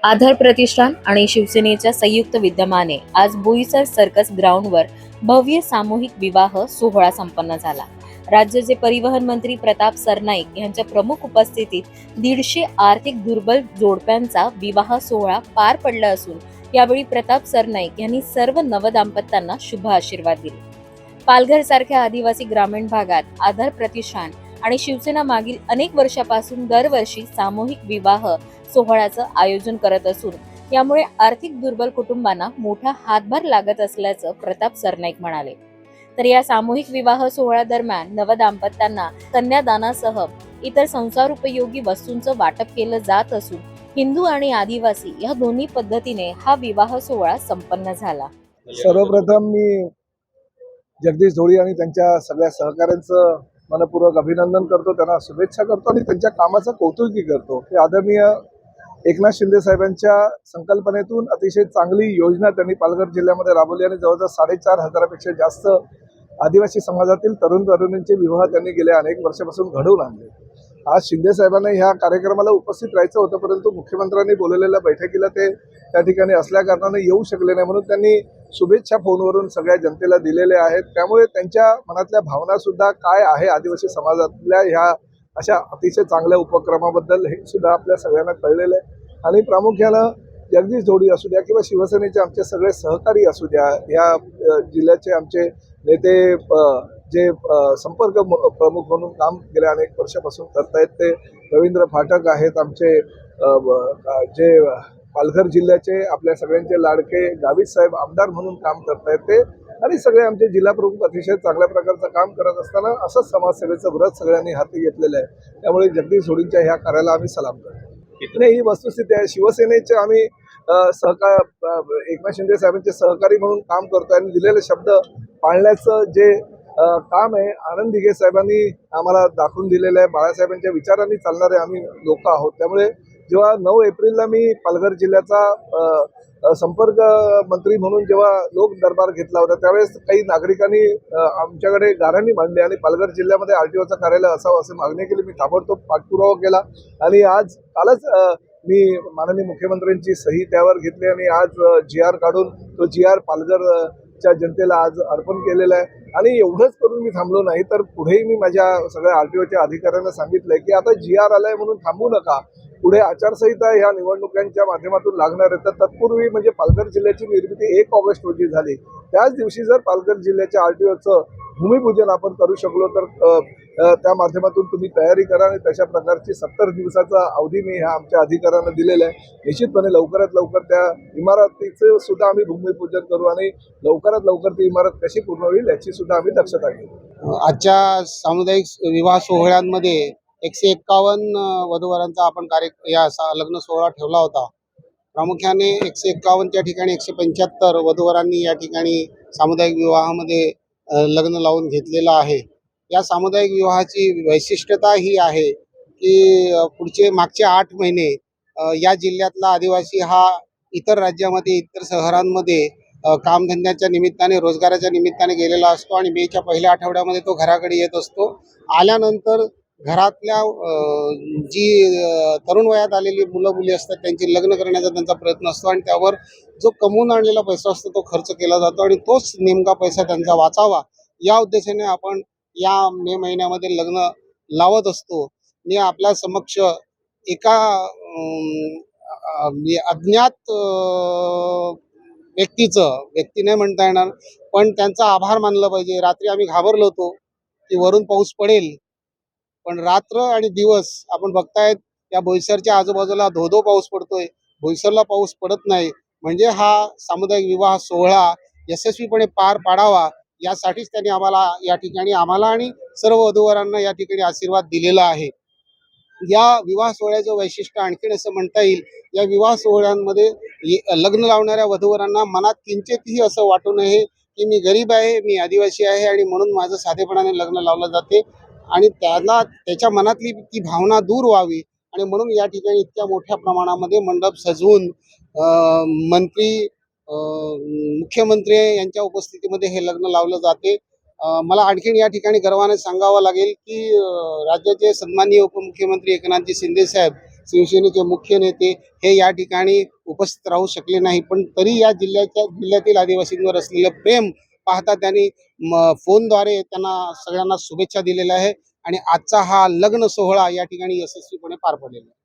आधार प्रतिष्ठान आणि शिवसेनेच्या संयुक्त विद्यमाने आज बोईसर सर्कस ग्राउंडवर भव्य सामूहिक विवाह सोहळा संपन्न झाला। राज्याचे परिवहन मंत्री प्रताप सरनाईक यांच्या प्रमुख उपस्थितीत 150 आर्थिक दुर्बल जोडप्यांचा विवाह सोहळा पार पडला असून यावेळी प्रताप सरनाईक यांनी सर्व नवदाम्पत्यांना शुभ आशीर्वाद दिले। पालघर सारख्या आदिवासी ग्रामीण भागात आधार प्रतिष्ठान आणि शिवसेना मागील अनेक वर्षापासून दरवर्षी सामूहिक विवाह सोहळ्याचं आयोजन करत असून यामुळे आर्थिक दुर्बल कुटुंबांना मोठा हातभार लागत असल्याचं प्रताप सरनाईक म्हणाले। तर या सामूहिक विवाह सोहळ्यादरम्यान नवदाम्पत्यांना कन्यादानासह इतर संसारोपयोगी वस्तूंचं वाटप केलं जात असून हिंदू आणि आदिवासी या दोन्ही पद्धतीने हा विवाह सोहळा संपन्न झाला। सर्वप्रथम मी जगदीश ढोळी आणि त्यांच्या सगळ्या सहकाऱ्यांचं मनपूर्वक अभिनंदन करतो, त्यांना शुभेच्छा करतो आणि त्यांच्या कामाचं कौतुकही करतो। हे आदरणीय एकनाथ शिंदे साहेबांच्या संकल्पनेतून अतिशय चांगली योजना त्यांनी पालघर जिल्ह्यामध्ये राबवली आणि जवळजवळ 4,500पेक्षा जास्त आदिवासी समाजातील तरुण तरुणींचे विवाह त्यांनी गेल्या अनेक वर्षापासून घडवून आणले। आज शिंदे साहेबांना ह्या कार्यक्रमाला उपस्थित राहायचं होतं, परंतु मुख्यमंत्र्यांनी बोलवलेल्या बैठकीला ते त्या ठिकाणी असल्या कारणाने येऊ शकले नाही, म्हणून त्यांनी शुभेच्छा फोनवरून सगळ्या जनतेला दिलेल्या आहेत। त्यामुळे त्यांच्या मनातल्या भावना सुद्धा काय आहे आदिवासी समाजातल्या ह्या अशा अतिशय चांगल्या उपक्रमाबद्दल हे सुद्धा आपल्या सगळ्यांना कळलेलं आहे। आणि प्रामुख्यानं जगदीश ढोळी असू द्या किंवा शिवसेनेचे आमचे सगळे सहकारी असू द्या, या जिल्ह्याचे आमचे नेते जे संपर्क प्रमुख म्हणून काम गेल्या अनेक वर्षापासून करतायत ते रवींद्र फाटक आहेत, आमचे जे पालघर जिल्ह्याचे आपल्या सगळ्यांचे लाडके गावित साहेब आमदार म्हणून काम करतायत ते, आणि सगळे आमचे जिल्हा प्रमुख अतिशय चांगल्या प्रकारचं काम करत असताना असंच समाजसेवेचं व्रत सगळ्यांनी हाती घेतलेलं आहे। त्यामुळे जगदीश ढोळींच्या ह्या कार्याला आम्ही सलाम करतो। नाही, ही वस्तुस्थिती आहे। शिवसेनेचे आम्ही एकनाथ शिंदे साहेबांचे सहकारी म्हणून काम करतो आणि दिलेले शब्द पाळण्याचं जे काम आहे आनंद दिघे साहेबांनी आम्हाला दाखवून दिलेलं आहे। बाळासाहेबांच्या विचारांनी चालणारे आम्ही लोक आहोत। त्यामुळे जेव्हा 9 एप्रिलला मी पालघर जिल्ह्याचा संपर्क मंत्री म्हणून जेव्हा लोक दरबार घेतला होता, त्यावेळेस काही नागरिकांनी आमच्याकडे गाऱ्हाणी मांडली आणि पालघर जिल्ह्यामध्ये RTOचं कार्यालय असावं अशी मागणी केली। मी ताबडतोब पाठपुरावा केला आणि कालच मी माननीय मुख्यमंत्र्यांची सही त्यावर घेतली आणि आज GR काढून तो GR पालघरच्या जनतेला आज अर्पण केलेला आहे। आणि एवढंच करून मी थांबलो नाही, तर पुढेही मी माझ्या सगळ्या RTOच्या अधिकाऱ्यांना सांगितलंय की आता GR आलाय म्हणून थांबू नका, पुढे आचारसंहिता ह्या निवडणुकांच्या माध्यमातून लागणार आहे। तर तत्पूर्वी म्हणजे पालघर जिल्ह्याची निर्मिती 1 ऑगस्ट रोजी झाली, त्याच दिवशी जर पालघर जिल्ह्याच्या RTOचं भूमिपूजन आपण करू शकलो तर त्या माध्यमातून तुम्ही तयारी करा आणि तशा प्रकारची 70 दिवसाचा अवधी मी ह्या आमच्या अधिकाऱ्यांना दिलेला आहे। निश्चितपणे लवकरात लवकर त्या इमारतीचं सुद्धा आम्ही भूमिपूजन करू आणि लवकरात लवकर ती इमारत कशी पूर्ण होईल याची सुद्धा आम्ही दक्षता घेऊ। आजच्या सामुदायिक विवाह सोहळ्यांमध्ये 151 वधूवरांचा आपण लग्न सोहळा ठेवला होता। प्रामुख्याने 151च्या ठिकाणी 175 वधूवरांनी या ठिकाणी सामुदायिक विवाहामध्ये लग्न लावून घेतलेलं आहे। या सामुदायिक विवाहाची वैशिष्ट्यता ही आहे की मागचे 8 महिने या जिल्ह्यातला आदिवासी हा इतर राज्यामध्ये इतर शहरांमध्ये कामधंद्याच्या निमित्ताने रोजगाराच्या निमित्ताने गेलेला असतो आणि मेच्या पहिल्या आठवड्यामध्ये तो घराकडे येत असतो। आल्यानंतर घरातल्या जी तरुण वयात आलेली मुलं मुली असतात त्यांची लग्न करण्याचा त्यांचा प्रयत्न असतो आणि त्यावर जो कमवून आणलेला पैसा असतो तो खर्च केला जातो आणि तोच नेमका पैसा त्यांचा वाचावा या उद्देशाने आपण या मे महिन्यामध्ये लग्न लावत असतो। मी आपल्या समक्ष एका अज्ञात व्यक्ती नाही म्हणता येणार, पण त्यांचा आभार मानलं पाहिजे। रात्री आम्ही घाबरलो होतो की वरून पाऊस पडेल, पण रात्र आणि दिवस आपण बघतायत या बोईसरच्या आजूबाजूला धो पाऊस पडतोय, बोईसरला पाऊस पडत नाही। म्हणजे हा सामुदायिक विवाह सोहळा यशस्वीपणे पार पाडावा यासाठीच त्यांनी आम्हाला आणि सर्व वधूवरांना या ठिकाणी आशीर्वाद दिलेला आहे। या विवाह सोहळ्याचं वैशिष्ट्य आणखीन असं म्हणता येईल, या विवाह सोहळ्यांमध्ये लग्न लावणाऱ्या वधूवरांना मनात किंचितही असं वाटू नये की मी गरीब आहे, मी आदिवासी आहे आणि म्हणून माझं साधेपणाने लग्न लावलं जाते आणि त्याच्या मनातली ती भावना दूर व्हावी आणि म्हणून या ठिकाणी इतक्या मोठ्या प्रमाणामध्ये मंडप सजवून मुख्यमंत्री यांच्या उपस्थितीमध्ये हे लग्न लावलं जाते। मला आणखीन या ठिकाणी गर्वाने सांगावं लागेल की राज्याचे सन्माननीय उपमुख्यमंत्री एकनाथजी शिंदे साहेब शिवसेनेचे मुख्य नेते हे या ठिकाणी उपस्थित राहू शकले नाही, पण तरी या जिल्ह्यातील आदिवासींवर असलेलं प्रेम पाहता त्यांनी फोनद्वारे त्यांना सगळ्यांना शुभेच्छा दिलेल्या आहे आणि आजचा हा लग्न सोहळा या ठिकाणी यशस्वीपणे पार पडलेला आहे.